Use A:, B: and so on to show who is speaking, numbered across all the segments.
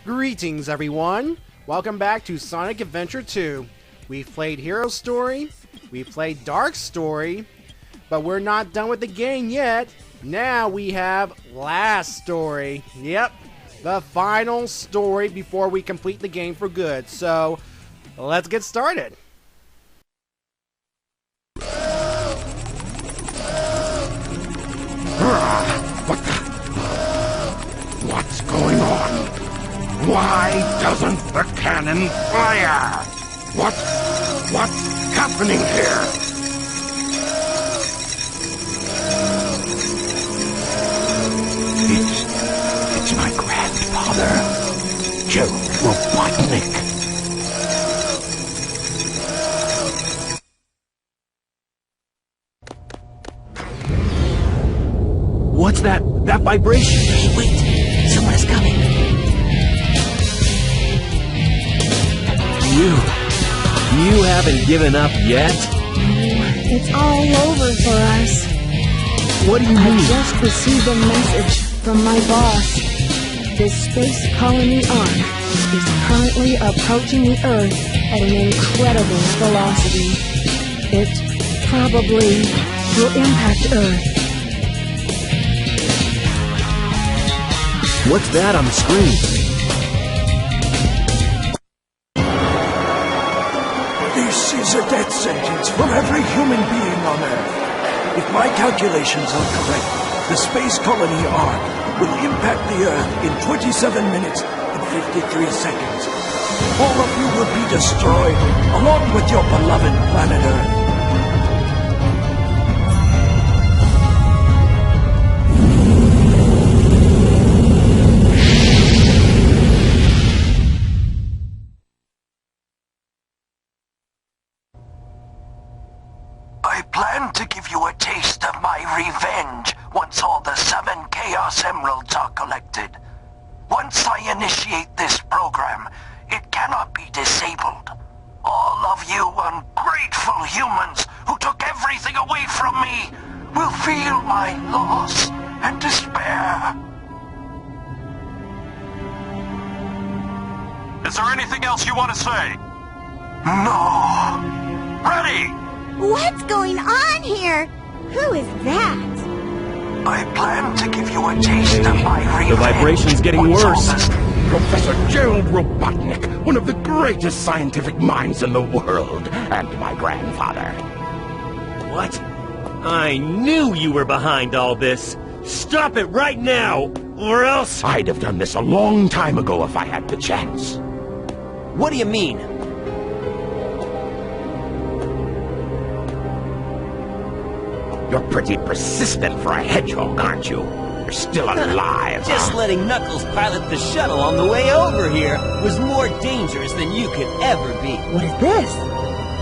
A: Greetings everyone! Welcome back to Sonic Adventure 2. We've played Hero Story, we've played Dark Story, but we're not done with the game yet. Now we have Last Story. Yep, the final story before we complete the game for good. So, let's get started.
B: What's going on? Why doesn't the cannon fire? What's happening here? It's my grandfather, Gerald Robotnik.
C: What's that vibration?
D: Hey, wait! Someone is coming!
C: You haven't given up yet?
E: It's all over for us.
C: What do you mean?
E: I just received a message from my boss. This space colony arc is currently approaching the Earth at an incredible velocity. It probably will impact Earth.
C: What's that on the screen?
F: This is a death sentence for every human being on Earth. If my calculations are correct, the space colony arc will impact the Earth in 27 minutes and 53 seconds. All of you will be destroyed, along with your beloved planet Earth.
B: I plan to give you a taste of my revenge once all the 7 Chaos Emeralds are collected. Once I initiate this program, it cannot be disabled. All of you ungrateful humans who took everything away from me will feel my loss and despair.
G: Is there anything else you want to say?
B: No. Ready!
H: What's going on here? Who is that?
B: I plan to give you a taste of my revenge.
C: The vibration's getting
B: once all
C: worse.
B: this-
I: Professor Gerald Robotnik, one of the greatest scientific minds in the world, and my grandfather.
C: What? I knew you were behind all this. Stop it right now, or else...
I: I'd have done this a long time ago if I had the chance.
C: What do you mean?
I: You're pretty persistent for a hedgehog, aren't you? You're still alive.
D: Just letting Knuckles pilot the shuttle on the way over here was more dangerous than you could ever be.
E: What is this?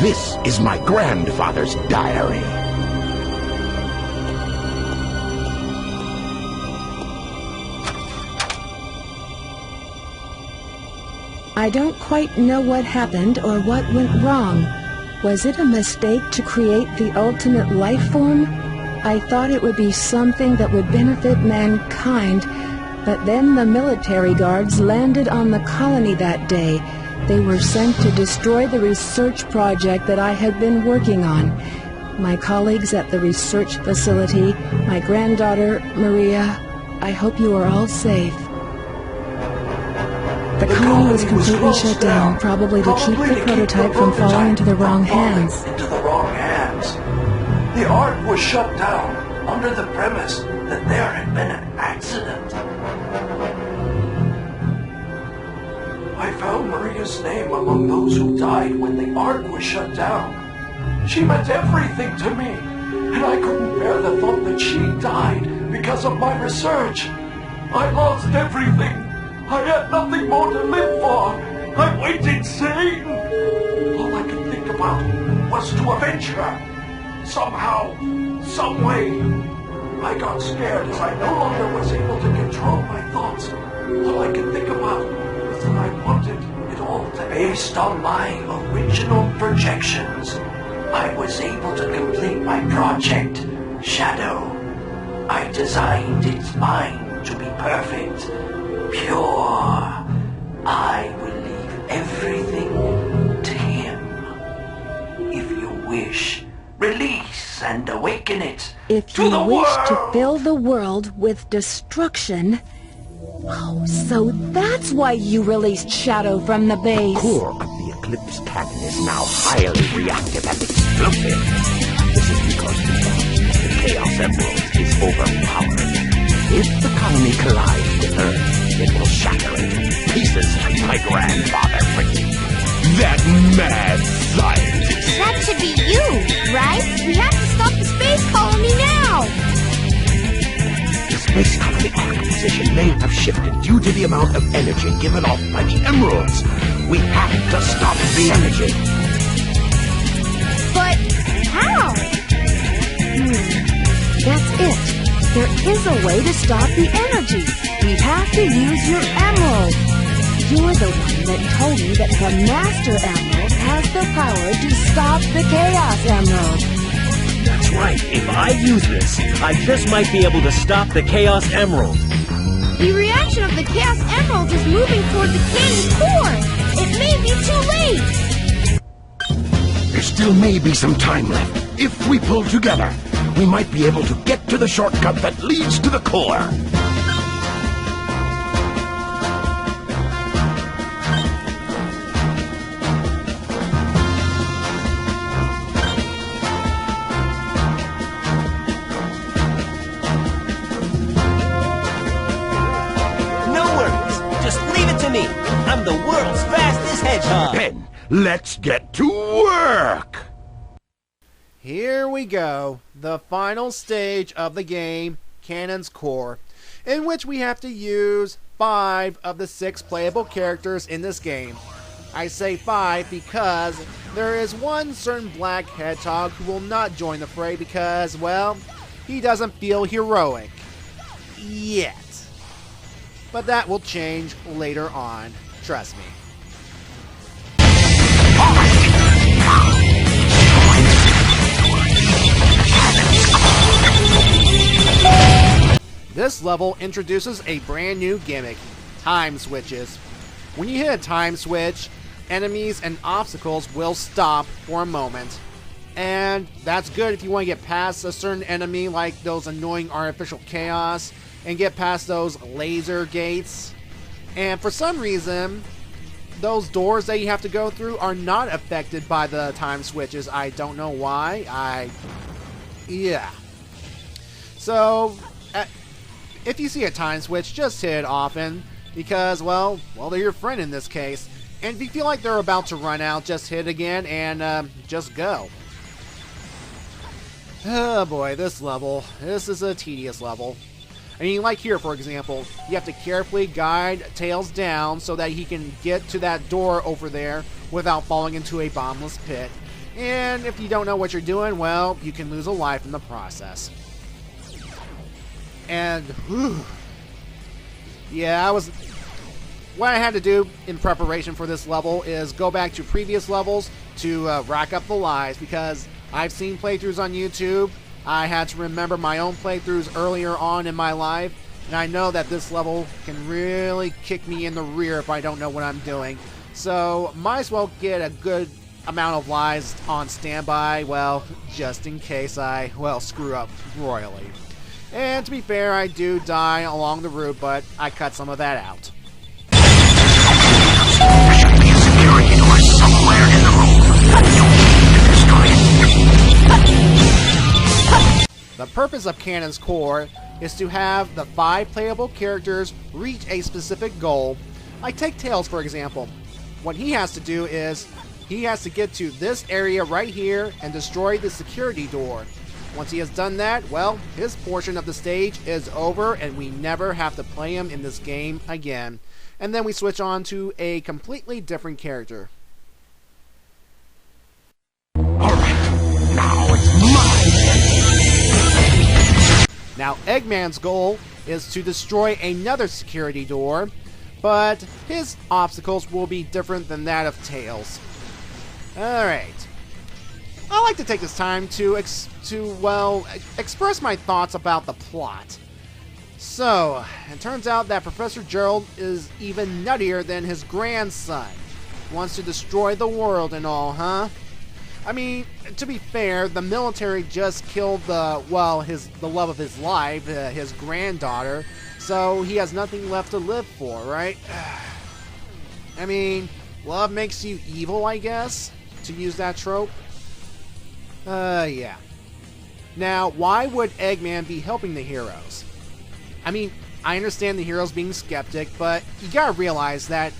I: This is my grandfather's diary.
E: I don't quite know what happened or what went wrong. Was it a mistake to create the ultimate life form? I thought it would be something that would benefit mankind, but then the military guards landed on the colony that day. They were sent to destroy the research project that I had been working on. My colleagues at the research facility, my granddaughter, Maria, I hope you are all safe. The colony was completely shut down, probably to keep the prototype from falling into the wrong hands.
F: The ark was shut down under the premise that there had been an accident. I found Maria's name among those who died when the ark was shut down. She meant everything to me, and I couldn't bear the thought that she died because of my research. I lost everything. I had nothing more to live for. I went insane. All I could think about was to avenge her. Somehow, some way. I got scared as I no longer was able to control my thoughts. All I could think about was that I wanted it all to be based on my original projections. I was able to complete my project, Shadow. I designed its mind to be perfect, pure, this.
E: If
F: To
E: you
F: the
E: wish to
F: world.
E: fill the world with destruction... Oh, so that's why you released Shadow from the base.
I: Core of the Eclipse cannon is now highly reactive and explosive. This is because the Chaos Emerald is overpowered. If the colony collides with Earth, it will shatter into pieces like my grandfather predicted. That mad scientist!
H: That should be you, right? We have to stop the space colony now!
I: The space colony arc position may have shifted due to the amount of energy given off by the emeralds. We have to stop the energy.
H: But how?
E: That's it. There is a way to stop the energy. We have to use your emerald. You're the one that told me that the Master Emerald has the power to stop the Chaos Emerald.
C: That's right. If I use this, I just might be able to stop the Chaos Emerald.
H: The reaction of the Chaos Emerald is moving toward the cannon's core. It may be too late.
I: There still may be some time left. If we pull together, we might be able to get to the shortcut that leads to the core.
D: No worries. Just leave it to me. I'm the world's fastest hedgehog.
I: Then, let's get to work!
A: Here we go, the final stage of the game, Cannon's Core, in which we have to use 5 of the 6 playable characters in this game. I say 5 because there is one certain black hedgehog who will not join the fray because, well, he doesn't feel heroic. Yet. But that will change later on, trust me. This level introduces a brand new gimmick, time switches. When you hit a time switch, enemies and obstacles will stop for a moment. And that's good if you want to get past a certain enemy like those annoying artificial chaos and get past those laser gates. And for some reason, those doors that you have to go through are not affected by the time switches. I don't know why. Yeah. So, if you see a time switch, just hit it often, because, well, they're your friend in this case. And if you feel like they're about to run out, just hit it again and just go. Oh boy, this is a tedious level. I mean, like here, for example, you have to carefully guide Tails down so that he can get to that door over there without falling into a bottomless pit. And if you don't know what you're doing, well, you can lose a life in the process. And, whew, yeah, what I had to do in preparation for this level is go back to previous levels to rack up the lives, because I've seen playthroughs on YouTube. I had to remember my own playthroughs earlier on in my life, and I know that this level can really kick me in the rear if I don't know what I'm doing. So, might as well get a good amount of lives on standby, well, just in case I, well, screw up royally. And to be fair, I do die along the route, but I cut some of that out.
B: There should be a security door somewhere in the room.
A: The purpose of Cannon's Core is to have the 5 playable characters reach a specific goal. Like take Tails, for example. What he has to do is, he has to get to this area right here and destroy the security door. Once he has done that, well, his portion of the stage is over and we never have to play him in this game again. And then we switch on to a completely different character.
I: Alright, now it's mine!
A: Now, Eggman's goal is to destroy another security door, but his obstacles will be different than that of Tails. Alright. I like to take this time to express my thoughts about the plot. So, it turns out that Professor Gerald is even nuttier than his grandson. Wants to destroy the world and all, huh? I mean, to be fair, the military just killed the love of his life, his granddaughter, so he has nothing left to live for, right? I mean, love makes you evil, I guess, to use that trope. Yeah. Now, why would Eggman be helping the heroes? I mean, I understand the heroes being skeptic, but you gotta realize that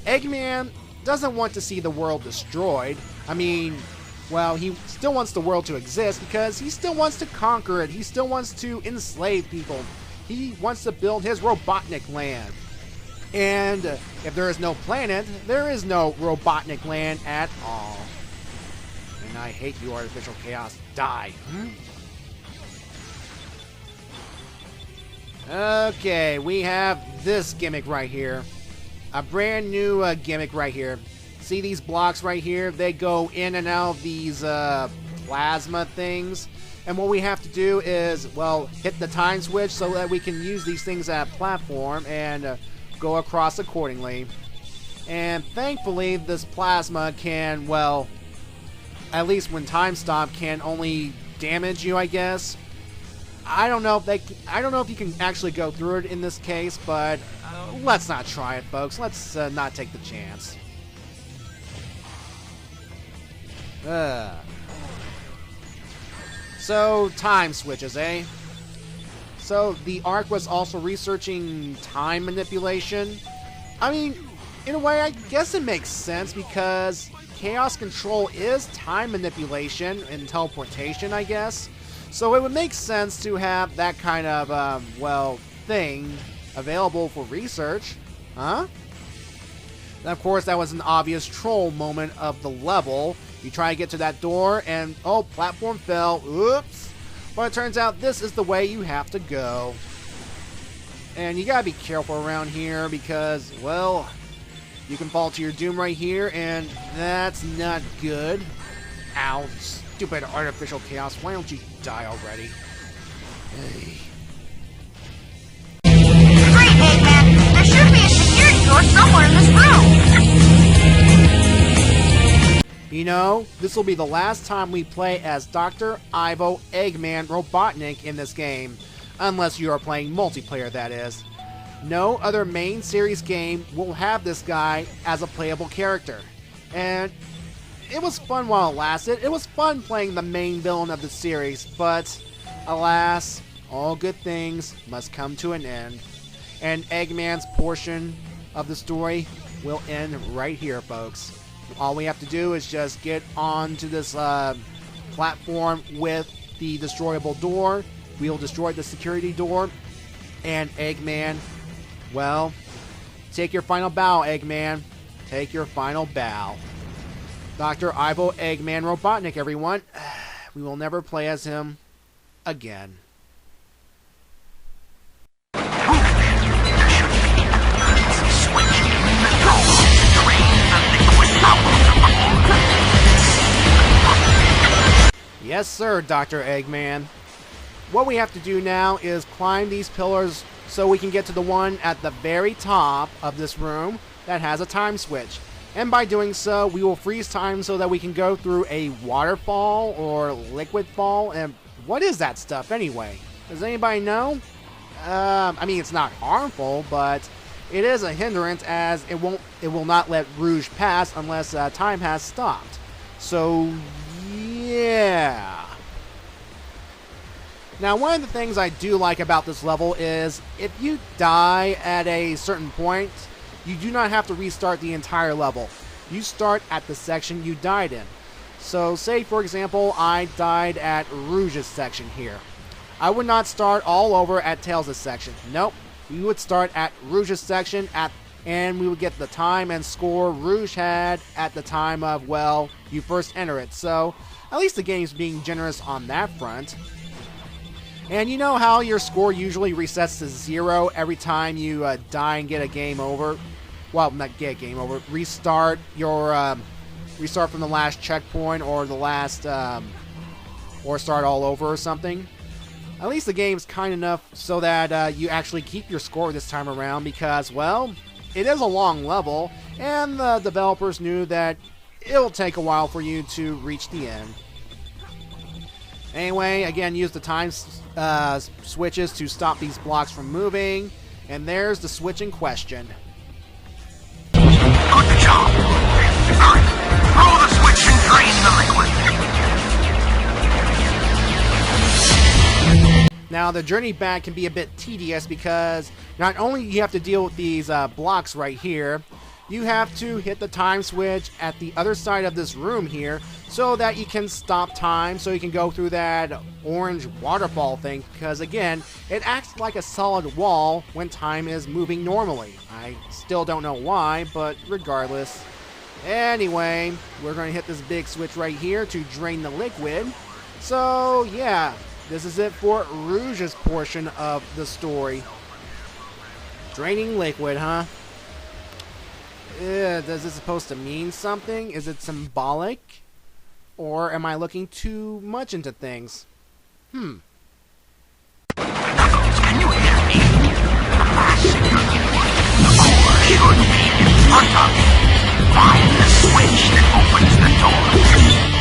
A: Eggman doesn't want to see the world destroyed. I mean, well, he still wants the world to exist because he still wants to conquer it. He still wants to enslave people. He wants to build his Robotnik land. And if there is no planet, there is no Robotnik land at all. And I hate you, Artificial Chaos. Die. Okay, we have this gimmick right here. A brand new gimmick right here. See these blocks right here? They go in and out of these plasma things. And what we have to do is, well, hit the time switch so that we can use these things as a platform and go across accordingly. And thankfully, this plasma can, well, at least when time stop, can only damage you, I guess. I don't know if you can actually go through it in this case, but let's not try it, folks. Let's not take the chance. So, time switches, eh? So, the Ark was also researching time manipulation. I mean, in a way, I guess it makes sense because Chaos Control is time manipulation and teleportation, I guess. So it would make sense to have that kind of, well, thing available for research. Huh? And of course, that was an obvious troll moment of the level. You try to get to that door, and, oh, platform fell. Oops. But it turns out this is the way you have to go. And you gotta be careful around here because, well, you can fall to your doom right here, and that's not good. Ow. Stupid Artificial Chaos, why don't you die already? Hey.
H: Great, Eggman! There should be a security door somewhere in this room!
A: You know, this will be the last time we play as Dr. Ivo Eggman Robotnik in this game. Unless you are playing multiplayer, that is. No other main series game will have this guy as a playable character. And it was fun while it lasted. It was fun playing the main villain of the series, but alas, all good things must come to an end. And Eggman's portion of the story will end right here, folks. All we have to do is just get onto this platform with the destroyable door. We'll destroy the security door, and Eggman, well, take your final bow, Eggman. Take your final bow. Dr. Ivo Eggman Robotnik, everyone. We will never play as him again. Yes, sir, Dr. Eggman. What we have to do now is climb these pillars so we can get to the one at the very top of this room that has a time switch. And by doing so, we will freeze time so that we can go through a waterfall or liquid fall. And what is that stuff anyway? Does anybody know? I mean, it's not harmful, but it is a hindrance as it will not let Rouge pass unless time has stopped. So, yeah. Now, one of the things I do like about this level is if you die at a certain point, you do not have to restart the entire level. You start at the section you died in. So, say, for example, I died at Rouge's section here. I would not start all over at Tails' section. Nope. We would start at Rouge's section and we would get the time and score Rouge had at the time of, well, you first enter it. So, at least the game's being generous on that front. And you know how your score usually resets to 0 every time you die and get a game over? Well, not get a game over. Restart your restart from the last checkpoint or the last or start all over or something. At least the game's kind enough so that you actually keep your score this time around because, well, it is a long level, and the developers knew that it'll take a while for you to reach the end. Anyway, again, use the time switches to stop these blocks from moving. And there's the switch in question.
B: Good job. Hurry. Throw the switch and drain the liquid.
A: Now, the journey back can be a bit tedious because not only you have to deal with these blocks right here, you have to hit the time switch at the other side of this room here so that you can stop time, so you can go through that orange waterfall thing, because again, it acts like a solid wall when time is moving normally. I still don't know why, but regardless. Anyway, we're going to hit this big switch right here to drain the liquid. So yeah, this is it for Rouge's portion of the story. Draining liquid, huh? Is this supposed to mean something? Is it symbolic? Or am I looking too much into things?
B: Knuckles, can you hear me? The last signal you need. The core should be in front of you. Find the switch that opens the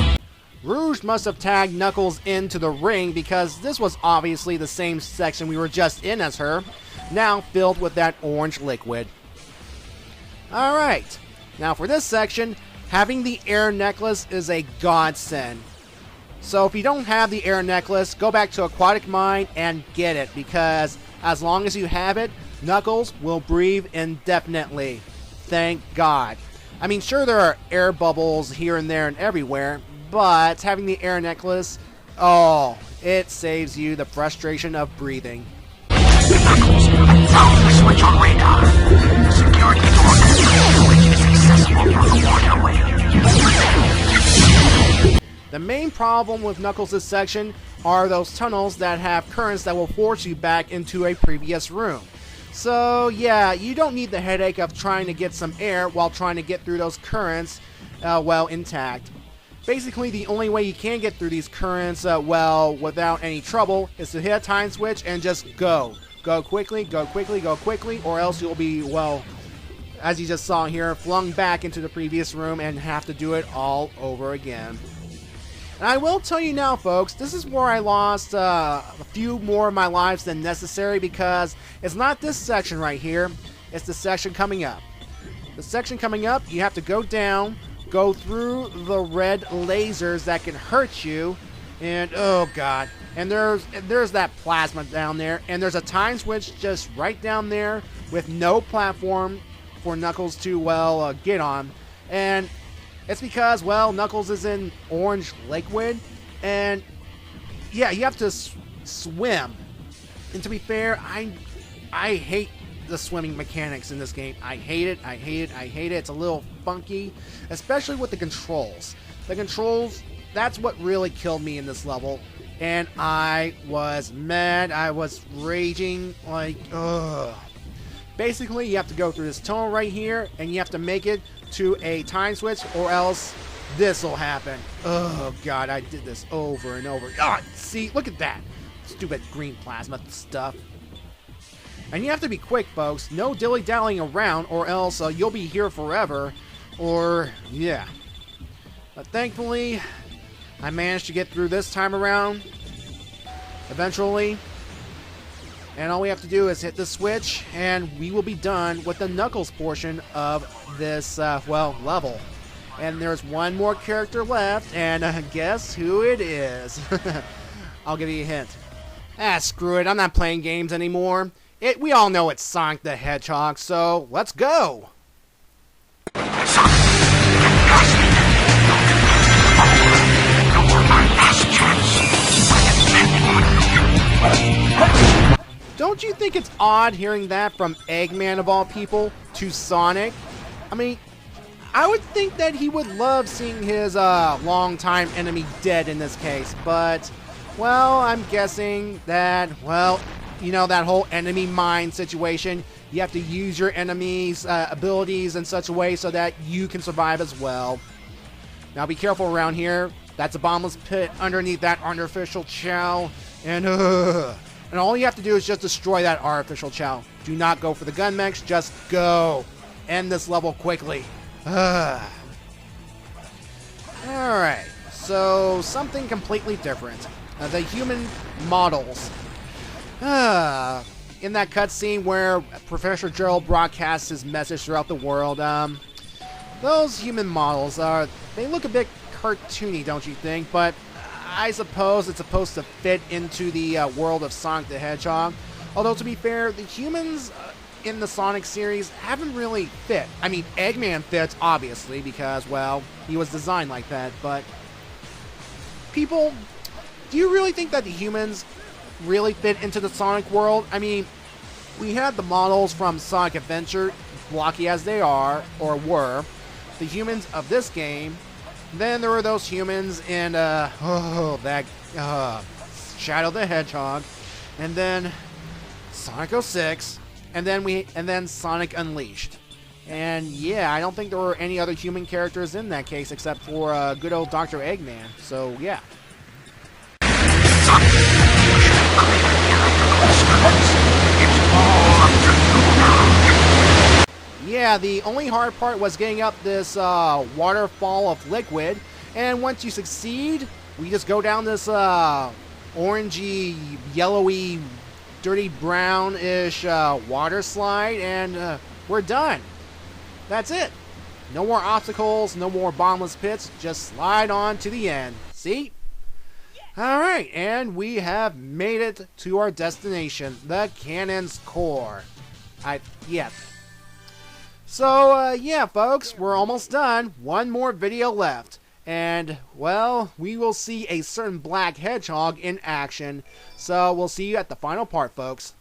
B: door.
A: Rouge must have tagged Knuckles into the ring because this was obviously the same section we were just in as her, now filled with that orange liquid. Alright, now for this section, having the air necklace is a godsend. So if you don't have the air necklace, go back to Aquatic Mine and get it, because as long as you have it, Knuckles will breathe indefinitely. Thank God. I mean, sure, there are air bubbles here and there and everywhere, but having the air necklace, oh, it saves you the frustration of breathing.
B: Knuckles, I found the switch on radar. The security door to the switch is accessible through the waterway.
A: The main problem with Knuckles' section are those tunnels that have currents that will force you back into a previous room. So yeah, you don't need the headache of trying to get some air while trying to get through those currents well intact. Basically, the only way you can get through these currents well without any trouble is to hit a time switch and just go. Go quickly, go quickly, go quickly, or else you'll be, well, as you just saw here, flung back into the previous room and have to do it all over again. And I will tell you now, folks, this is where I lost a few more of my lives than necessary, because it's not this section right here, it's the section coming up. The section coming up, you have to go down, go through the red lasers that can hurt you, and oh god, and there's that plasma down there, and there's a time switch just right down there with no platform for Knuckles to, well, get on. And it's because, well, Knuckles is in orange liquid, and yeah, you have to swim. And to be fair, I hate the swimming mechanics in this game. I hate it, I hate it, I hate it. It's a little funky, especially with the controls. The controls, that's what really killed me in this level. And I was mad, I was raging, like, ugh. Basically, you have to go through this tunnel right here, and you have to make it to a time switch, or else this will happen. Oh god, I did this over and over. Ah, see, look at that stupid green plasma stuff. And you have to be quick, folks. No dilly-dallying around, or else you'll be here forever. Or yeah. But thankfully, I managed to get through this time around eventually. And all we have to do is hit the switch, and we will be done with the Knuckles portion of this, well, level. And there's one more character left, and guess who it is? I'll give you a hint. Ah, screw it, I'm not playing games anymore. We all know it's Sonic the Hedgehog, so let's go! Don't you think it's odd hearing that from Eggman of all people to Sonic? I mean, I would think that he would love seeing his longtime enemy dead in this case, but, well, I'm guessing that, well, you know, that whole enemy mine situation, you have to use your enemy's abilities in such a way so that you can survive as well. Now be careful around here. That's a bottomless pit underneath that artificial Chao, and all you have to do is just destroy that artificial Chao. Do not go for the gun mechs, just go. End this level quickly. Alright, so something completely different. The human models. In that cutscene where Professor Gerald broadcasts his message throughout the world, those human models they look a bit cartoony, don't you think? But I suppose it's supposed to fit into the world of Sonic the Hedgehog. Although, to be fair, the humans in the Sonic series haven't really fit. I mean, Eggman fits, obviously, because, well, he was designed like that, but people, do you really think that the humans really fit into the Sonic world? I mean, we had the models from Sonic Adventure, blocky as they are, or were, the humans of this game. Then there were those humans in, Shadow the Hedgehog, and then Sonic 06, and then Sonic Unleashed. And yeah, I don't think there were any other human characters in that case except for good old Dr. Eggman. So yeah. Yeah, the only hard part was getting up this waterfall of liquid, and once you succeed, we just go down this orangey, yellowy, dirty brownish water slide, and we're done. That's it. No more obstacles, no more bottomless pits, just slide on to the end. See? Alright, and we have made it to our destination, the Cannon's Core. Yes. So, yeah, folks, we're almost done. One more video left. And, well, we will see a certain black hedgehog in action. So, we'll see you at the final part, folks.